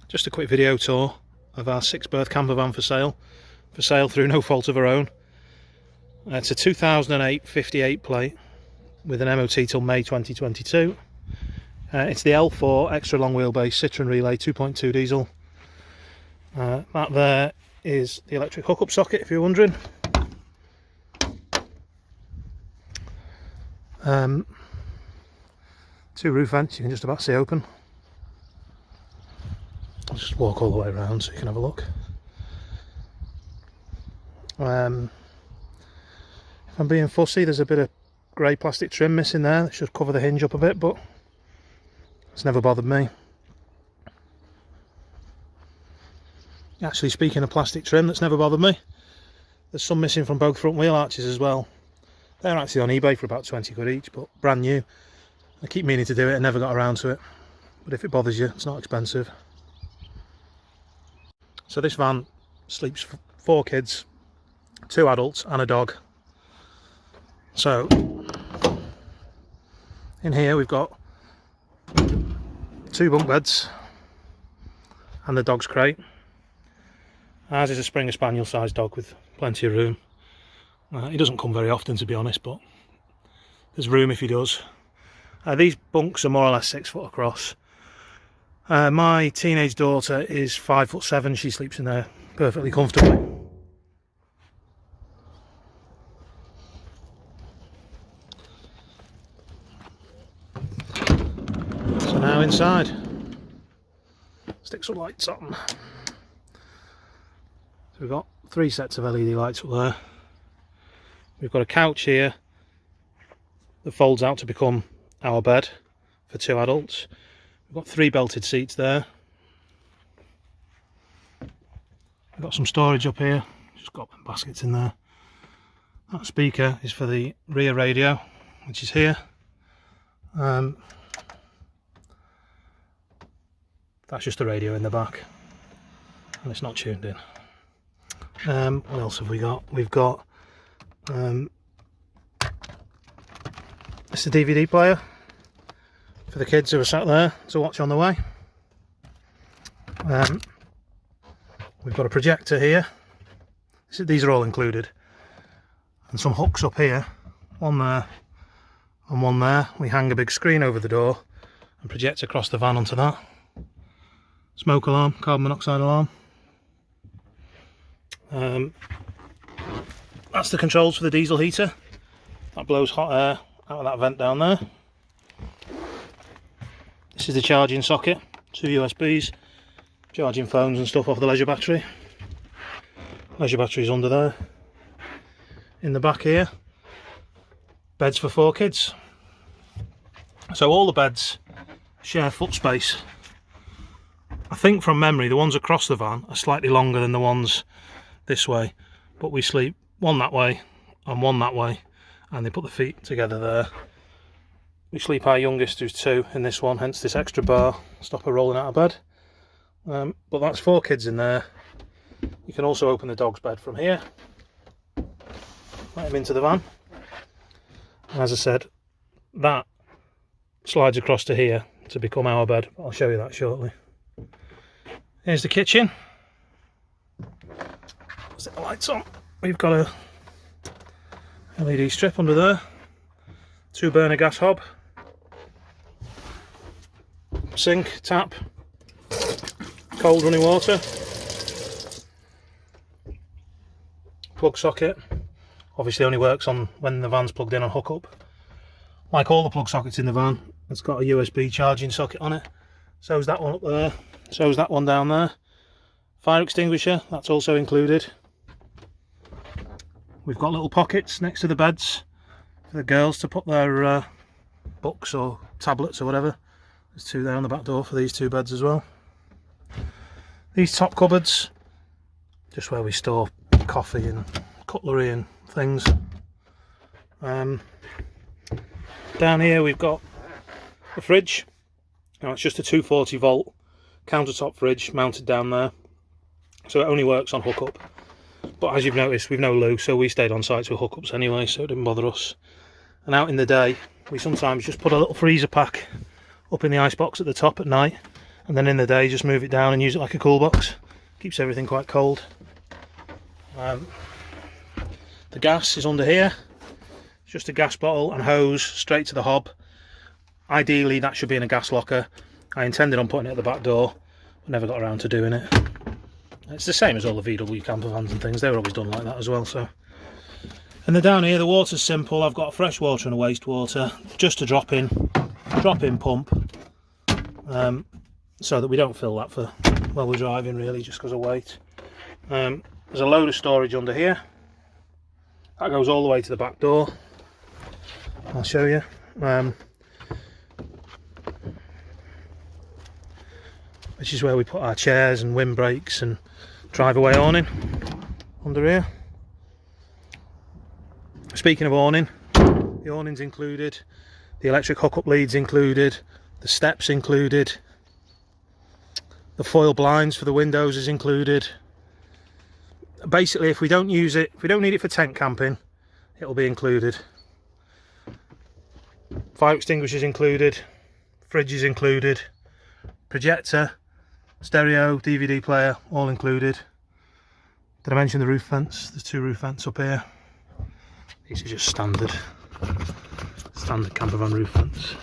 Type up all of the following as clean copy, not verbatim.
Just a quick video tour of our 6-berth camper van for sale through no fault of our own. It's a 2008 58 plate with an MOT till May 2022. It's the L4 extra long wheelbase Citroen Relay 2.2 diesel. That there is the electric hookup socket, if you're wondering. Two roof vents you can just about see open. I'll just walk all the way around so you can have a look. If I'm being fussy, there's a bit of grey plastic trim missing there that should cover the hinge up a bit, but it's never bothered me. Actually, speaking of plastic trim that's never bothered me, there's some missing from both front wheel arches as well. They're actually on eBay for about 20 quid each, but brand new. I keep meaning to do it and never got around to it, but if it bothers you, it's not expensive. So this van sleeps 4 kids, 2 adults and a dog. So in here we've got 2 bunk beds and the dog's crate. Ours is a Springer Spaniel sized dog with plenty of room. He doesn't come very often, to be honest, but there's room if he does. These bunks are more or less 6 foot across. My teenage daughter is 5'7". She sleeps in there perfectly comfortably. So now inside, stick some lights on. So we've got 3 sets of LED lights up there. We've got a couch here that folds out to become our bed for 2 adults. We've got 3 belted seats there. We've got some storage up here, just got baskets in there. That speaker is for the rear radio, which is here. That's just the radio in the back, and it's not tuned in. What else have we got? We've got it's a DVD player for the kids who are sat there to watch on the way. We've got a projector here. These are all included, and some hooks up here, one there and one there. We hang a big screen over the door and project across the van onto that. Smoke alarm, carbon monoxide alarm. That's the controls for the diesel heater. That blows hot air out of that vent down there. This is the charging socket, 2 USBs, charging phones and stuff off the leisure battery. Leisure battery's under there. In the back here, beds for 4 kids. So all the beds share foot space. I think from memory the ones across the van are slightly longer than the ones this way, but we sleep one that way and one that way, and they put the feet together there. We sleep our youngest, who's 2, in this one, hence this extra bar, stop her rolling out of bed. But that's 4 kids in there. You can also open the dog's bed from here, let him into the van. And as I said, that slides across to here to become our bed. I'll show you that shortly. Here's the kitchen. Set the lights on. We've got a LED strip under there, 2 burner gas hob, sink, tap, cold running water, plug socket. Obviously only works on when the van's plugged in on hookup. Like all the plug sockets in the van, it's got a USB charging socket on it. So's that one up there, so's that one down there. Fire extinguisher, that's also included. We've got little pockets next to the beds for the girls to put their books or tablets or whatever. There's 2 there on the back door for these 2 beds as well. These top cupboards, just where we store coffee and cutlery and things. Down here we've got a fridge. Now it's just a 240 volt countertop fridge mounted down there, so it only works on hookup. But as you've noticed, we've no loo, so we stayed on site with hookups anyway, so it didn't bother us. And out in the day, we sometimes just put a little freezer pack up in the icebox at the top at night and then in the day just move it down and use it like a cool box. Keeps everything quite cold. The gas is under here. It's just a gas bottle and hose straight to the hob. Ideally that should be in a gas locker. I intended on putting it at the back door, but never got around to doing it. It's the same as all the VW camper vans and things, they were always done like that as well. So, and then down here the water's simple. I've got a fresh water and a wastewater, just a drop in pump, so that we don't fill that for while we're driving, really, just because of weight. There's a load of storage under here that goes all the way to the back door. I'll show you. Which is where we put our chairs and windbreaks and drive away awning under here. Speaking of awning, the awning's included, the electric hookup leads included, the steps included, the foil blinds for the windows is included. Basically, if we don't use it, if we don't need it for tent camping, it'll be included. Fire extinguishers included, fridge is included, projector, stereo, DVD player, all included. Did I mention the roof vents? There's 2 roof vents up here. These are just standard camper van roof vents.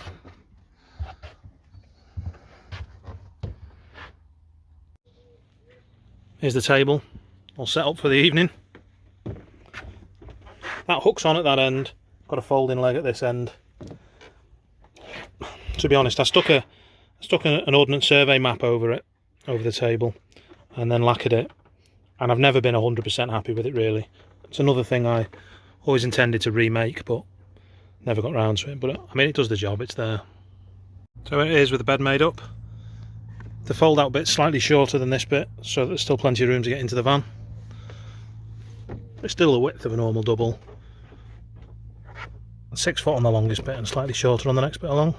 Here's the table, all set up for the evening. That hook's on at that end, got a folding leg at this end. To be honest, I stuck an ordnance survey map over it, over the table, and then lacquered it, and I've never been 100% happy with it, really. It's another thing I always intended to remake, but never got round to it. But I mean, it does the job, it's there. So it is with the bed made up. The fold out bit's slightly shorter than this bit, so there's still plenty of room to get into the van. It's still the width of a normal double. 6 foot on the longest bit and slightly shorter on the next bit along.